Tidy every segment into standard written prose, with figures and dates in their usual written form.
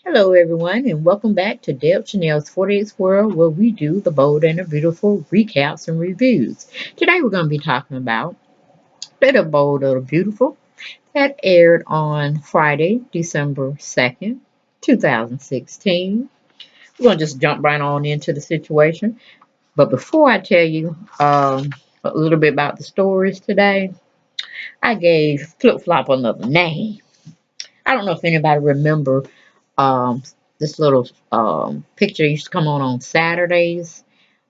Hello, everyone, and welcome back to Deb Chanel's 48th World, where we do the bold and the beautiful recaps and reviews. Today, we're going to be talking about Little Bold, Little Beautiful that aired on Friday, December 2nd, 2016. We're going to just jump right on into the situation. But before I tell you a little bit about the stories today, I gave Flip Flop another name. I don't know if anybody remember um, this little picture used to come on Saturdays,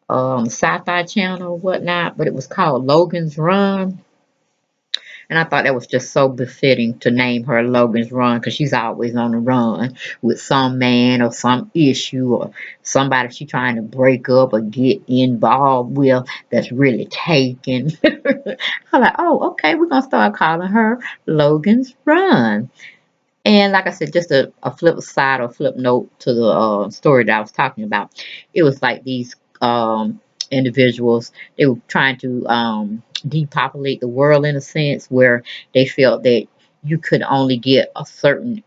Sci-Fi Channel or whatnot, but it was called Logan's Run. And I thought that was just so befitting to name her Logan's Run because she's always on the run with some man or some issue or somebody she's trying to break up or get involved with that's really taken. I'm like, oh, okay, we're going to start calling her Logan's Run. And like I said, just a flip side or flip note to the story that I was talking about. It was like these individuals, they were trying to depopulate the world in a sense where they felt that you could only get a certain,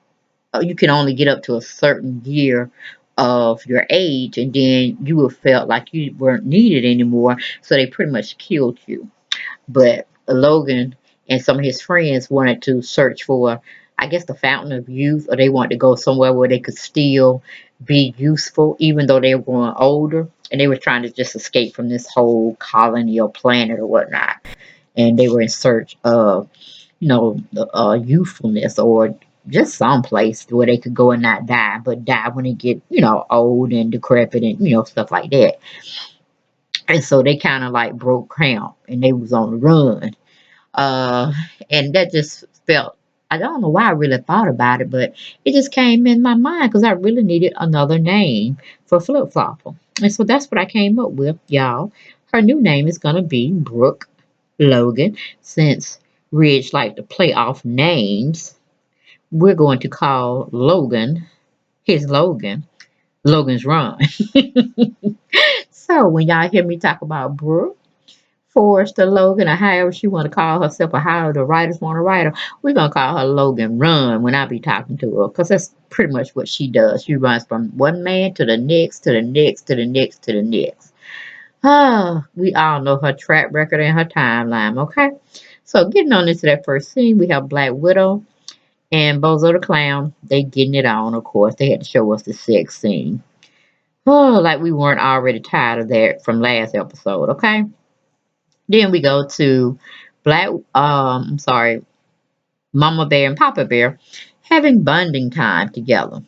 you can only get up to a certain year of your age, and then you would felt like you weren't needed anymore. So they pretty much killed you. But Logan and some of his friends wanted to search for, I guess, the fountain of youth, or they wanted to go somewhere where they could still be useful, even though they were growing older. And they were trying to just escape from this whole colony or planet or whatnot. And they were in search of, youthfulness or just some place where they could go and not die, but die when they get, old and decrepit and, stuff like that. And so they kind of like broke camp and they was on the run. Uh, and that just felt, I don't know why I really thought about it, but it just came in my mind because I really needed another name for Flip Flopper. And so that's what I came up with, y'all. Her new name is going to be Brooke Logan. Since Ridge like to play off names, we're going to call Logan, his Logan, Logan's Run. So when y'all hear me talk about Brooke, Forrester Logan, or however she want to call herself, or how the writers want to write her, we're gonna call her Logan Run when I be talking to her, because that's pretty much what she does. She runs from one man to the next, to the next, to the next, to the next. Ah, we all know her track record and her timeline. Okay, so getting on into that first scene, we have Black Widow and Bozo the Clown. They getting it on, of course. They had to show us the sex scene. Oh, like we weren't already tired of that from last episode. Okay. Then we go to Black, I'm sorry, Mama Bear and Papa Bear having bonding time together.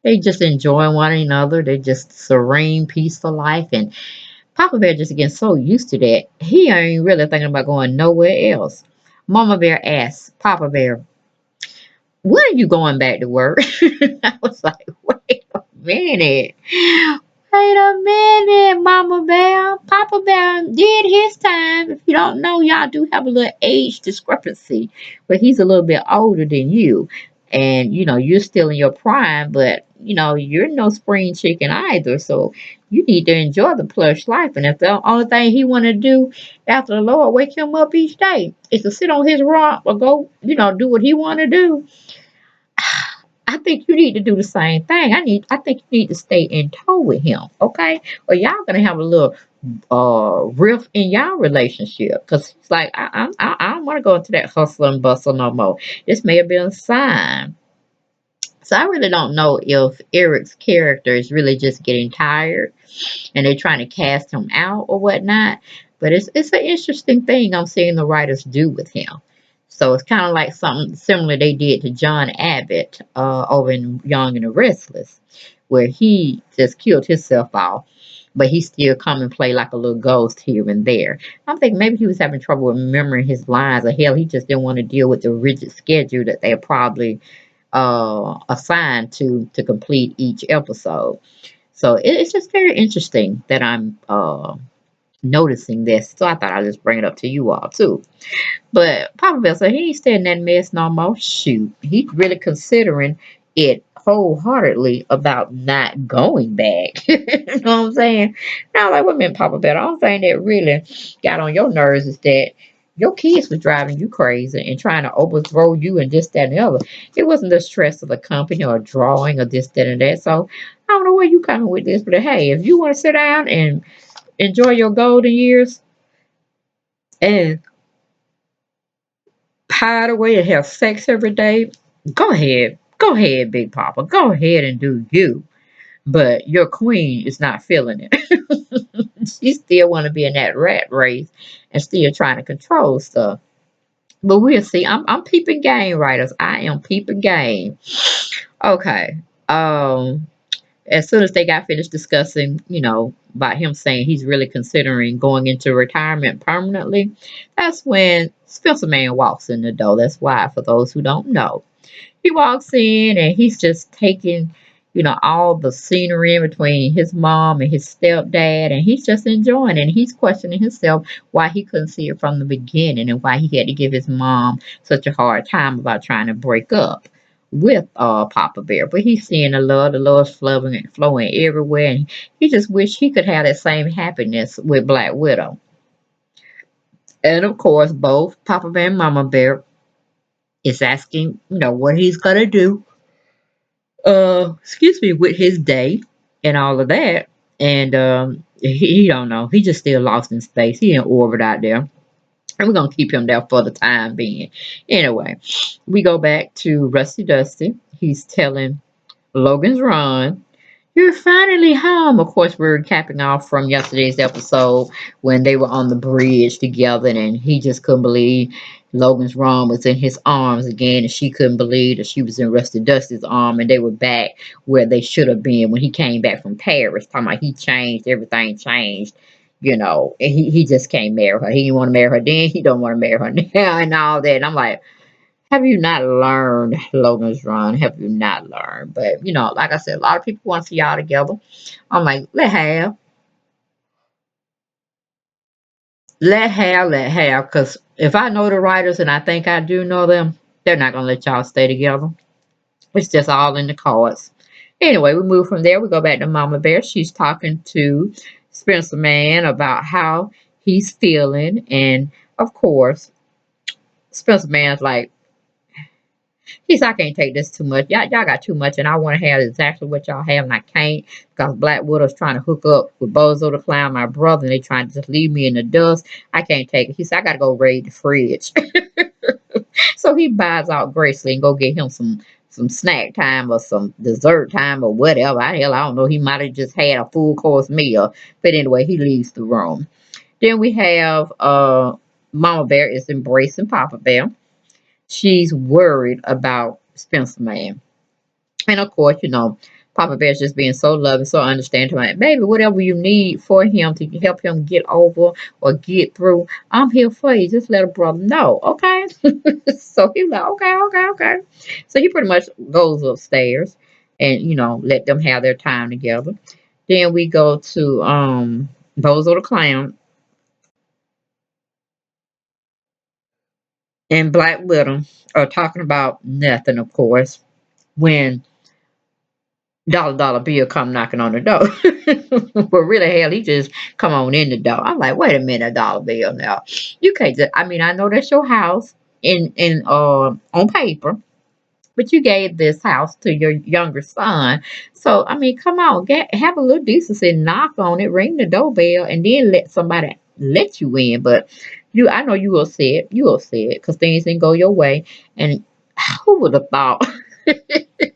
They just enjoying one another. They just serene, peaceful life. And Papa Bear just getting so used to that, he ain't really thinking about going nowhere else. Mama Bear asks Papa Bear, when are you going back to work? I was like, wait a minute. Wait a minute, Mama Bear. Papa Bear did his time. If you don't know, y'all do have a little age discrepancy, but he's a little bit older than you. And you're still in your prime, but you're no spring chicken either. So you need to enjoy the plush life. And if the only thing he want to do after the Lord wake him up each day is to sit on his rock or go, do what he want to do, I think you need to do the same thing. I think you need to stay in tow with him, okay? Or y'all gonna have a little rift in y'all relationship because he's like, I don't want to go into that hustle and bustle no more. This may have been a sign. So I really don't know if Eric's character is really just getting tired and they're trying to cast him out or whatnot. But it's an interesting thing I'm seeing the writers do with him. So it's kind of like something similar they did to John Abbott over in Young and the Restless, where he just killed himself off, but he still come and play like a little ghost here and there. I'm thinking maybe he was having trouble remembering his lines, or hell, he just didn't want to deal with the rigid schedule that they probably assigned to complete each episode. So it's just very interesting that I'm noticing this. So I thought I'd just bring it up to you all too. But Papa Bell said he ain't staying in that mess no more. Shoot, he's really considering it wholeheartedly about not going back. You know what I'm saying? Now, like, wait a minute, Papa Bell. The only thing that really got on your nerves is that your kids were driving you crazy and trying to overthrow you and this, that, and the other. It wasn't the stress of the company or drawing or this, that, and that. So I don't know where you coming with this, but hey, if you want to sit down and enjoy your golden years and pile away and have sex every day, go ahead. Go ahead, Big Papa. Go ahead and do you. But your queen is not feeling it. She still want to be in that rat race and still trying to control stuff. But we'll see. I'm peeping game, writers. I am peeping game. Okay. Um, as soon as they got finished discussing, about him saying he's really considering going into retirement permanently, that's when Spencer Man walks in the door. That's why, for those who don't know. He walks in and he's just taking, all the scenery in between his mom and his stepdad, and he's just enjoying it. And he's questioning himself why he couldn't see it from the beginning and why he had to give his mom such a hard time about trying to break up with Papa Bear. But he's seeing the love's flowing everywhere, and he just wish he could have that same happiness with Black Widow. And of course, both Papa Bear and Mama Bear is asking, what he's gonna do excuse me, with his day and all of that. And he don't know. He just still lost in space. He in orbit out there. And we're gonna keep him there for the time being. Anyway, we go back to Rusty Dusty. He's telling Logan's Run, "You're finally home." Of course, we're capping off from yesterday's episode when they were on the bridge together, and he just couldn't believe Logan's Ron was in his arms again, and she couldn't believe that she was in Rusty Dusty's arm, and they were back where they should have been when he came back from Paris. Talking about he changed, everything changed, and he just can't marry her. He didn't want to marry her then, he don't want to marry her now, and all that. And I'm like, have you not learned, Logan's Run? Have you not learned? But like I said, a lot of people want to see y'all together. I'm like, let have. Because if I know the writers, and I think I do know them, they're not gonna let y'all stay together. It's just all in the cards. Anyway, we move from there. We go back to Mama Bear. She's talking to Spencer Man about how he's feeling, and of course, Spencer Man's like, he said, "I can't take this too much. Y'all got too much, and I want to have exactly what y'all have, and I can't because Black Widow's trying to hook up with Bozo the Clown, my brother, and they trying to just leave me in the dust. I can't take it." He said, "I got to go raid the fridge." So he buys out gracefully and go get him some snack time or some dessert time or whatever. Hell, I don't know. He might have just had a full course meal. But anyway, he leaves the room. Then we have Mama Bear is embracing Papa Bear. She's worried about Spencer Man. And of course, Papa Bear's just being so loving, so understanding. Like, baby, whatever you need for him to help him get over or get through, I'm here for you. Just let a brother know, okay? So he's like, okay, okay, okay. So he pretty much goes upstairs and, let them have their time together. Then we go to Bozo the Clown and Black Widow are talking about nothing, of course, when dollar bill come knocking on the door. But really, hell, he just come on in the door. I'm like, wait a minute, dollar bill now. You can't just, I mean, I know that's your house in on paper, but you gave this house to your younger son. So I mean, come on, have a little decency, knock on it, ring the doorbell, and then let somebody let you in. But I know you will say it. You will say it because things didn't go your way. And who would have thought?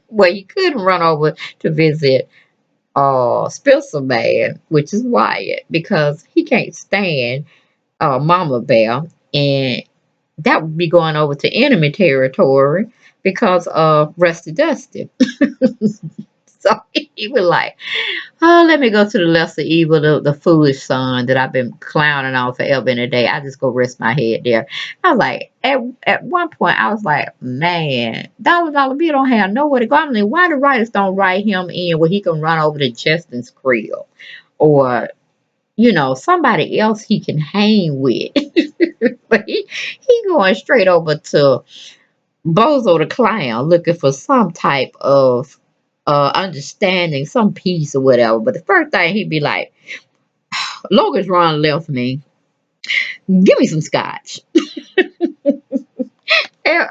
Well, you couldn't run over to visit Spencer Man, which is Wyatt, because he can't stand Mama Bear, and that would be going over to enemy territory because of Rusty Dusty. So he was like, "Oh, let me go to the lesser evil, the foolish son that I've been clowning on forever and a day. I just go rest my head there." I was like, at one point, I was like, man, Dollar Bill don't have nowhere to go. I mean, why the writers don't write him in where he can run over to Justin's crib or somebody else he can hang with? But he going straight over to Bozo the Clown looking for some type of understanding, some peace or whatever. But the first thing he'd be like, Logan's Ron left me. Give me some scotch. And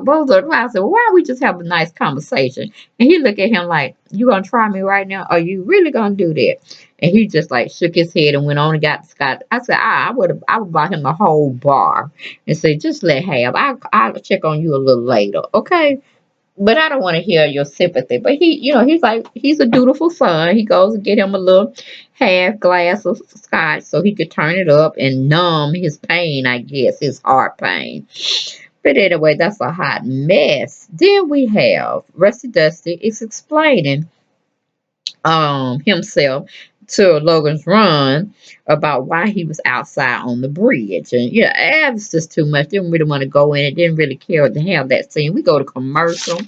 both of the clowns said, well, why don't we just have a nice conversation? And he looked at him like, you gonna try me right now? Are you really gonna do that? And he just like shook his head and went on and got Scott. I said, I would buy him the whole bar and say, just let have. I'll check on you a little later, okay? But I don't want to hear your sympathy. But he's like, he's a dutiful son. He goes and get him a little half glass of scotch so he could turn it up and numb his pain, I guess, his heart pain. But anyway, that's a hot mess. Then we have Rusty Dusty is explaining himself to Logan's Run about why he was outside on the bridge. And it was just too much. Didn't really want to go in it. Didn't really care to have that scene. We go to commercial.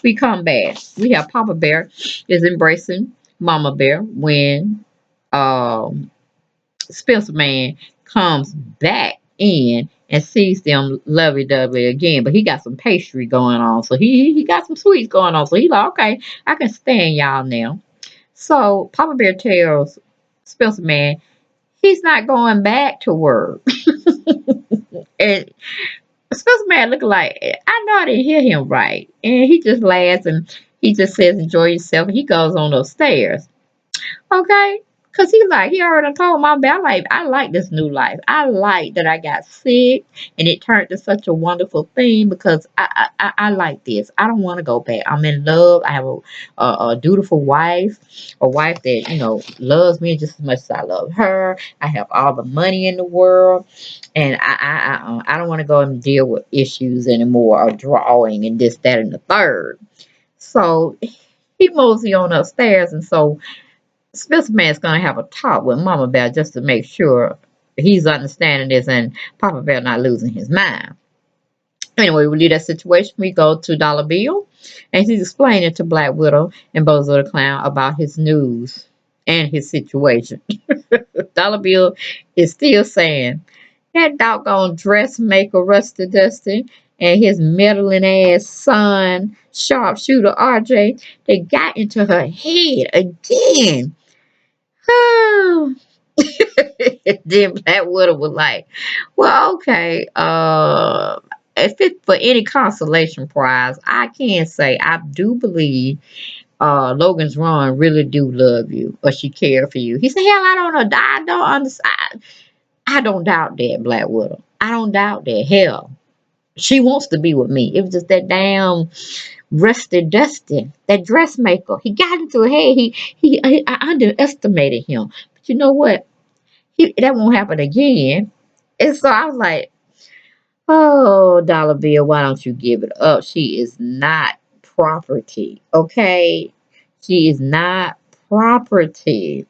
We come back. We have Papa Bear is embracing Mama Bear when um Spencer Man comes back in and sees them lovey dovey again, but he got some pastry going on, so he got some sweets going on. So he's like, okay, I can stand y'all now. So Papa Bear tells Spencer Man he's not going back to work, and Spencer Man look like I know I didn't hear him right, and he just laughs and he just says enjoy yourself, and he goes on upstairs. Okay? Cause he already told my baby, I like this new life. I like that I got sick and it turned to such a wonderful thing because I like this. I don't want to go back. I'm in love. I have a dutiful wife, a wife that, loves me just as much as I love her. I have all the money in the world and I don't want to go and deal with issues anymore or drawing and this, that, and the third. So he mosey on upstairs and so Spencer Man's gonna have a talk with Mama Bear just to make sure he's understanding this and Papa Bear not losing his mind. Anyway, we leave that situation. We go to Dollar Bill, and he's explaining to Black Widow and Bozo the Clown about his news and his situation. Dollar Bill is still saying that doggone dressmaker Rusty Dusty and his meddling ass son, sharpshooter RJ, they got into her head again. Oh. Then Black Widow was like, well, okay, if it's for any consolation prize, I can say I do believe Logan's Run really do love you or she care for you. He said, hell, I don't know. I don't understand. I don't doubt that, Black Widow. I don't doubt that. Hell, she wants to be with me. It was just that damn Rusty Dusty, that dressmaker. He got into her head. I underestimated him. But you know what? That won't happen again. And so I was like, oh, Dollar Bill, why don't you give it up? She is not property, okay? She is not property.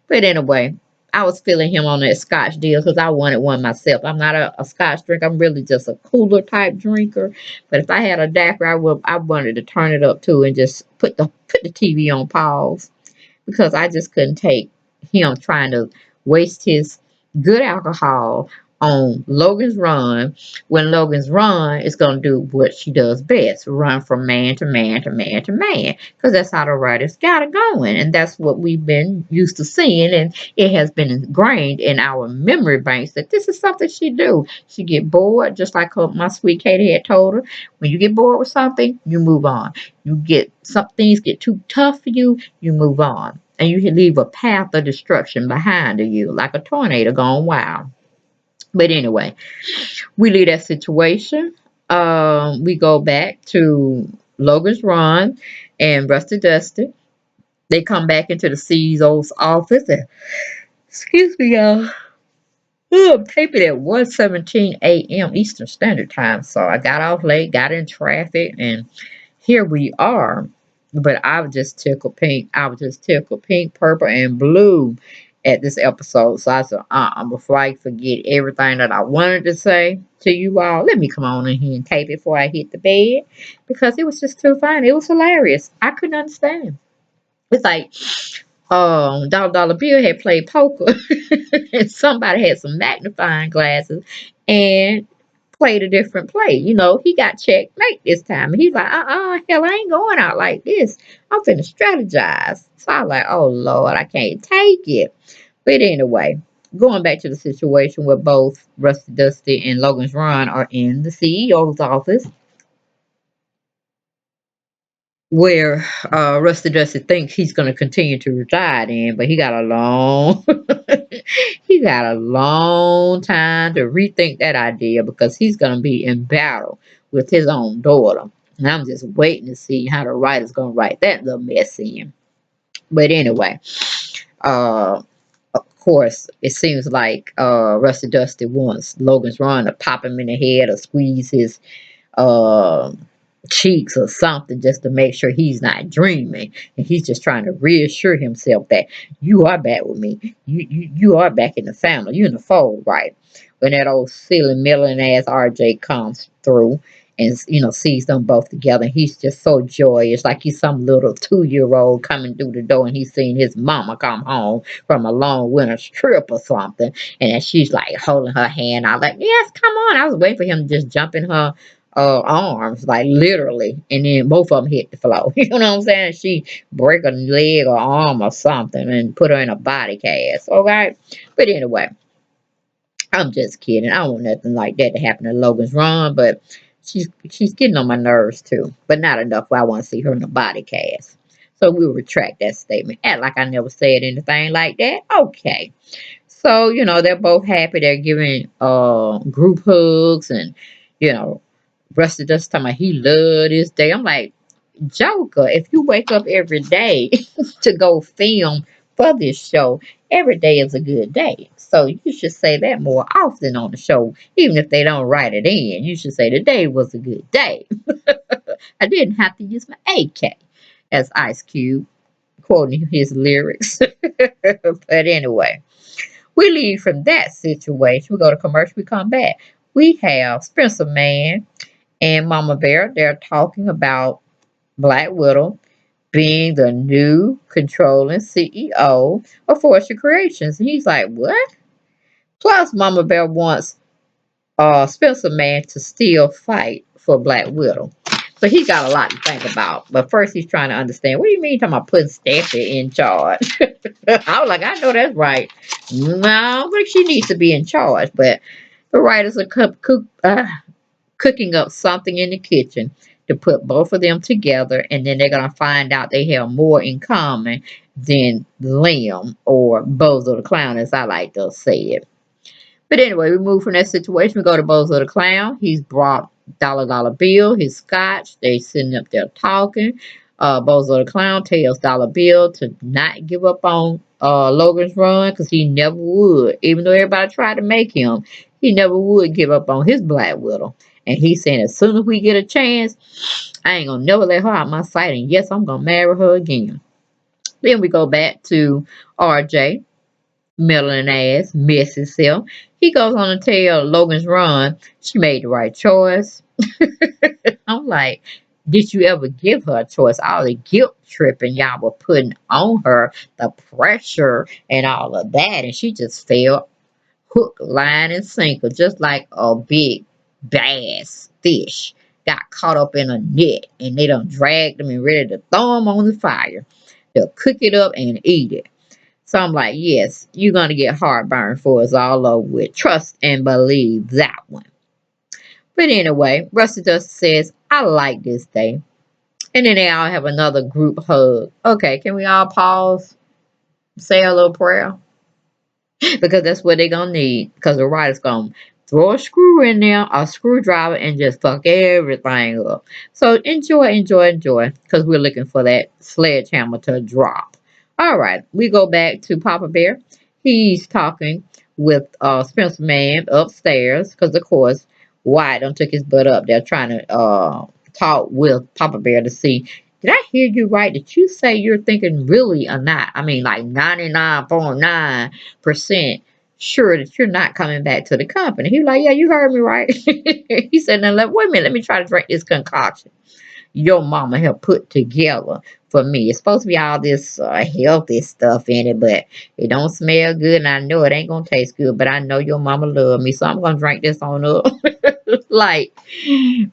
But anyway, I was feeling him on that scotch deal because I wanted one myself. I'm not a scotch drinker. I'm really just a cooler type drinker. But if I had a daiquiri, I wanted to turn it up too and just put the TV on pause because I just couldn't take him trying to waste his good alcohol on Logan's Run when Logan's Run is going to do what she does best, run from man to man to man to man, because that's how the writers got it going, and that's what we've been used to seeing, and it has been ingrained in our memory banks that this is something she do. She get bored, just like my sweet Katie had told her. When you get bored with something, you move on. Some things get too tough for you, you move on. And you leave a path of destruction behind you, like a tornado gone wild. But anyway, we leave that situation. We go back to Logan's Run and Rusty Dusty. They come back into the CEO's office. And, excuse me, y'all. I'm taping at 1:17 a.m. Eastern Standard Time. So I got off late, got in traffic, and here we are. But I was just tickled pink. I was just tickled pink, purple, and blue at this episode. So I said, before I forget everything that I wanted to say to you all, let me come on in here and tape it before I hit the bed. Because it was just too fun. It was hilarious. I couldn't understand. It's like Dollar Bill had played poker and somebody had some magnifying glasses and played a different play. He got checkmate this time. And he's like, hell, I ain't going out like this. I'm finna strategize. So I was like, oh Lord, I can't take it. But anyway, going back to the situation where both Rusty Dusty and Logan's Run are in the CEO's office, where Rusty Dusty thinks he's going to continue to reside in, but he got a long, he got a long time to rethink that idea because he's going to be in battle with his own daughter. And I'm just waiting to see how the writer's going to write that little mess in. But anyway, uh, of course, it seems like Rusty Dusty wants Logan's Run to pop him in the head or squeeze his uh, cheeks or something just to make sure he's not dreaming. And he's just trying to reassure himself that you are back with me. You are back in the family. You're in the fold, right? When that old silly milling ass RJ comes through and sees them both together, he's just so joyous, like he's some little 2-year old coming through the door and he's seeing his mama come home from a long winter's trip or something, and then she's like holding her hand. I was like, yes, come on. I was waiting for him to just jump in her arms, like literally, and then both of them hit the floor. You know what I'm saying? She break a leg or arm or something and put her in a body cast. Okay, but anyway, I'm just kidding. I don't want nothing like that to happen to Logan's Run, but she's getting on my nerves too, but not enough where I want to see her in a body cast. So we'll retract that statement. Act like I never said anything like that. Okay. So, they're both happy. They're giving group hugs and, you know, Rusty just talking about he loved this day. I'm like, Joker, if you wake up every day to go film for this show, every day is a good day. So you should say that more often on the show, even if they don't write it in. You should say today was a good day. I didn't have to use my AK as Ice Cube, quoting his lyrics. But anyway, we leave from that situation. We go to commercial, we come back. We have Spencer Man and Mama Bear. They're talking about Black Widow being the new controlling CEO of Fortune Creations. And he's like, what? Plus, Mama Bear wants Spencer Man to still fight for Black Widow. So he got a lot to think about. But first, he's trying to understand. What do you mean talking about putting Staffy in charge? I was like, I know that's right. No, but she needs to be in charge. But the writers are cooking up something in the kitchen to put both of them together, and then they're gonna find out they have more in common than Liam or Bozo the Clown, as I like to say it. But anyway, we move from that situation. We go to Bozo the Clown. He's brought Dollar Bill, his scotch. They sitting up there talking. Bozo the Clown tells Dollar Bill to not give up on Logan's Run because he never would. Even though everybody tried to make him, he never would give up on his Black Widow. And he's saying as soon as we get a chance, I ain't gonna never let her out my sight. And yes, I'm gonna marry her again. Then we go back to RJ meddling ass, messy self. He goes on to tell Logan's Run she made the right choice. I'm like, did you ever give her a choice? All the guilt tripping y'all were putting on her, the pressure and all of that, and she just fell hook, line, and sinker, just like a big bass fish got caught up in a net, and they done dragged them and ready to throw them on the fire. They'll cook it up and eat it. So I'm like, yes, you're going to get heartburn for us all over with. Trust and believe that one. But anyway, Rusty Dust says, I like this day. And then they all have another group hug. Okay, can we all pause, say a little prayer? Because that's what they're going to need. Because the writer's going to throw a screw in there, a screwdriver, and just fuck everything up. So enjoy. Because we're looking for that sledgehammer to drop. All right, we go back to Papa Bear. He's talking with Spencer Man upstairs because, of course, Wyatt done took his butt up there trying to talk with Papa Bear to see. Did I hear you right? Did you say you're thinking really or not? I mean, like 99.9% sure that you're not coming back to the company. He was like, yeah, you heard me right. He said, now, wait a minute. Let me try to drink this concoction your mama have put together for me. It's supposed to be all this healthy stuff in it, but it don't smell good, and I know it ain't gonna taste good. But I know your mama love me, so I'm gonna drink this on up. Like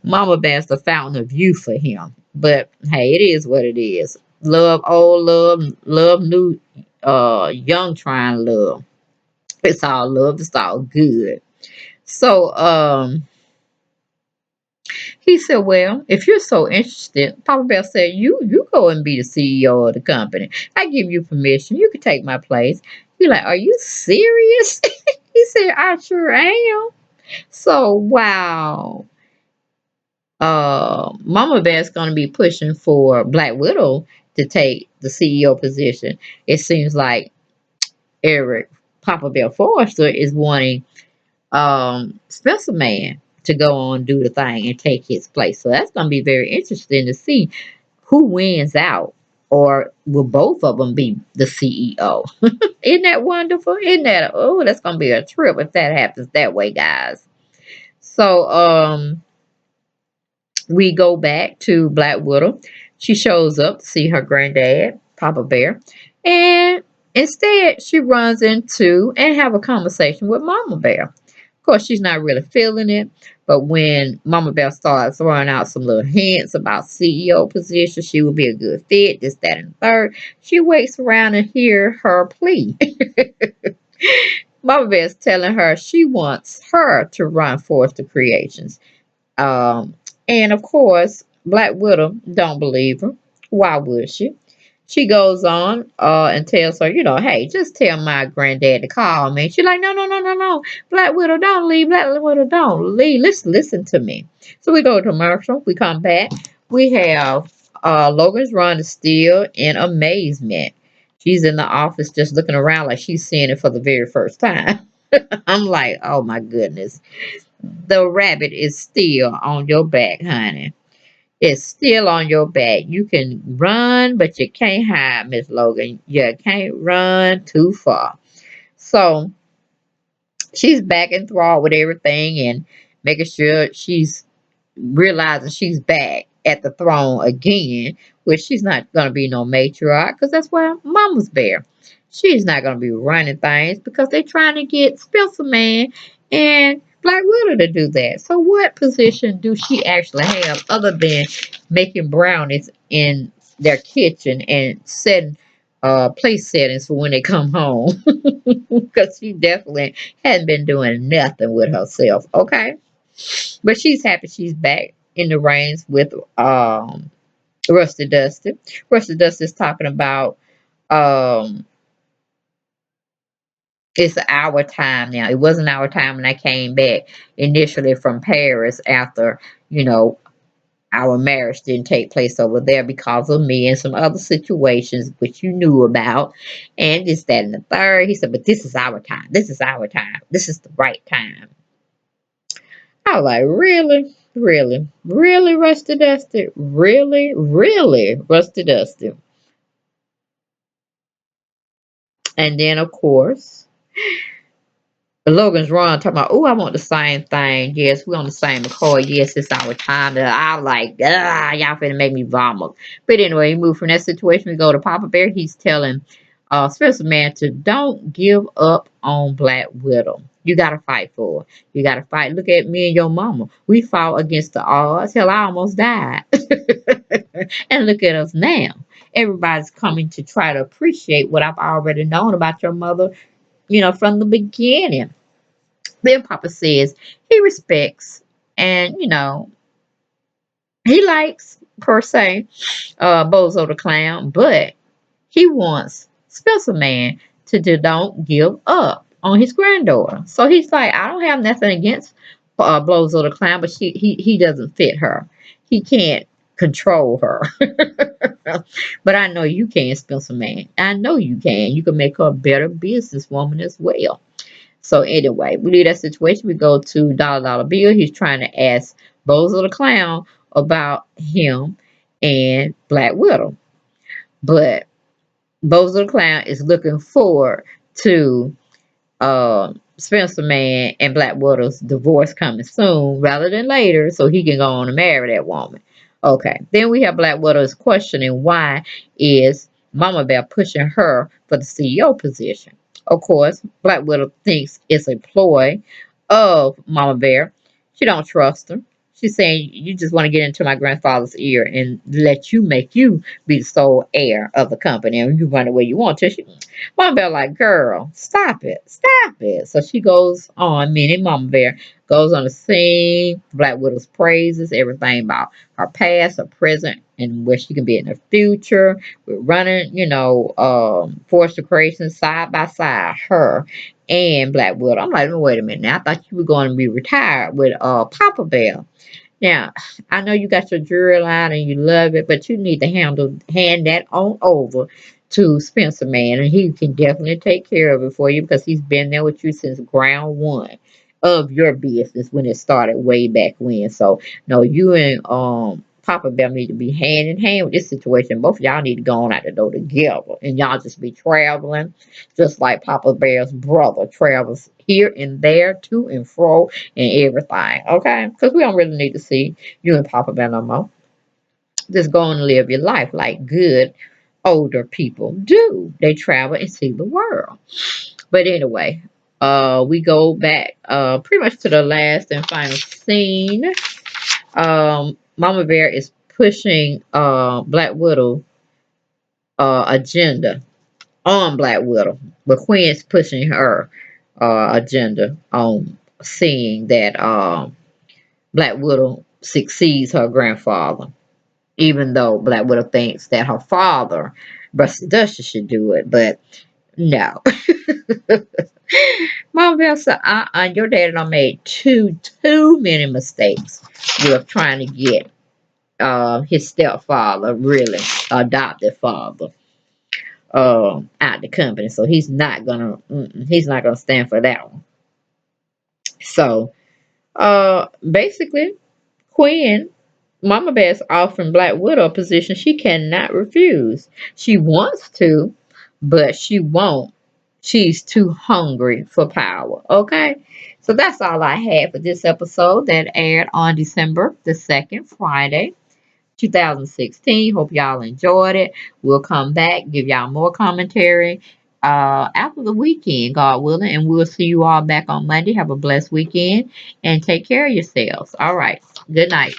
Mama Bear's the fountain of youth for him. But hey, it is what it is. Love old, love new, young trying love. It's all love. It's all good. So he said, well, if you're so interested, Papa Bear said, you go and be the CEO of the company. I give you permission. You can take my place. He like, are you serious? He said, I sure am. So wow. Mama Bear's gonna be pushing for Black Widow to take the CEO position. It seems like Eric Papa Bear Forrester is wanting Spencer Man to go on do the thing and take his place. So that's gonna be very interesting to see who wins out. Or will both of them be the CEO? Isn't that wonderful? Isn't that oh that's gonna be a trip if that happens that way, guys. So we go back to Black Widow. She shows up to see her granddad, Papa Bear, and instead she runs into and have a conversation with Mama Bear. Of course, she's not really feeling it, but when Mama Bear starts throwing out some little hints about CEO position, she would be a good fit, this, that, and the third, she waits around and hear her plea. Mama Bear's telling her she wants her to run Forth the Creations. Um, and of course, Black Widow don't believe her. Why would she? She goes on and tells her, hey, just tell my granddad to call me. She's like, no, no, no, no, no. Black Widow, don't leave. Black Widow, don't leave. Listen to me. So we go to commercial. We come back. We have Logan's Run is still in amazement. She's in the office just looking around like she's seeing it for the very first time. I'm like, oh my goodness. The rabbit is still on your back, honey. It's still on your back. You can run, but you can't hide, Miss Logan. You can't run too far. So she's back enthralled with everything and making sure she's realizing she's back at the throne again, which she's not going to be no matriarch because that's why Mama's Bear. She's not going to be running things because they're trying to get Spencer Man and Black Widow to do that. So, what position do she actually have other than making brownies in their kitchen and setting place settings for when they come home? Because she definitely hadn't been doing nothing with herself. Okay. But she's happy she's back in the reins with Rusty Dusty. Rusty Dusty is talking about um it's our time now. It wasn't our time when I came back initially from Paris after, you know, our marriage didn't take place over there because of me and some other situations which you knew about. And this, that, and the third. He said, but this is our time. This is our time. This is the right time. I was like, really? Really? Really, Rusty Dusty? Really? Really, Rusty Dusty? And then, of course, Logan's Run talking about, oh, I want the same thing. Yes, we're on the same accord. Yes, it's our time. And I was like, y'all finna make me vomit. But anyway, we move from that situation. We go to Papa Bear. He's telling Spencer Man to don't give up on Black Widow. You gotta fight for her. You gotta fight. Look at me and your mama. We fought against the odds. Hell, I almost died. And look at us now. Everybody's coming to try to appreciate what I've already known about your mother, from the beginning. Then Papa says he respects and, he likes, per se, Bozo the Clown, but he wants Spencer Man to don't give up on his granddaughter. So he's like, I don't have nothing against Bozo the Clown, but he doesn't fit her. He can't control her. But I know you can, Spencer Man. I know you can. You can make her a better businesswoman as well. So anyway, we leave that situation. We go to Dollar Bill. He's trying to ask Bozo the Clown about him and Black Widow. But Bozo the Clown is looking forward to Spencer Man and Black Widow's divorce coming soon rather than later so he can go on and marry that woman. Okay. Then we have Black Widow is questioning why is Mama Bear pushing her for the CEO position. Of course, Black Widow thinks it's a ploy of Mama Bear. She don't trust her. She's saying you just want to get into my grandfather's ear and let you make you be the sole heir of the company, and you run the way you want to. Mama Bear like, girl, stop it, stop it. So she goes on, meaning Mama Bear goes on to sing Black Widow's praises, everything about her past, her present, and where she can be in the future. We're running, Force of Creation side by side, her and Black Widow. I'm like, wait a minute now. I thought you were going to be retired with Papa Bear. Now, I know you got your jewelry line and you love it, but you need to hand that on over to Spencer, man, and he can definitely take care of it for you because he's been there with you since ground one of your business when it started way back when. So, no, you and Papa Bear need to be hand in hand with this situation. Both of y'all need to go on out the door together, and y'all just be traveling, just like Papa Bear's brother travels here and there, to and fro, and everything, okay? Because we don't really need to see you and Papa Bear no more. Just go and live your life like good older people do. They travel and see the world. But anyway, we go back pretty much to the last and final scene. Mama Bear is pushing Black Widow agenda on Black Widow, but Quinn's pushing her agenda on seeing that Black Widow succeeds her grandfather, even though Black Widow thinks that her father, Rusty Dusty, should do it, but no. Mama Bell said, your daddy done made too many mistakes with trying to get his stepfather, really adopted father, out the company. So he's not gonna stand for that one. So basically, Quinn, Mama Bear's offering Black Widow a position she cannot refuse. She wants to, but she won't. She's too hungry for power. Okay? So that's all I had for this episode that aired on December the 2nd, Friday, 2016. Hope y'all enjoyed it. We'll come back, give y'all more commentary after the weekend, God willing, and we'll see you all back on Monday. Have a blessed weekend and take care of yourselves. All right. Good night.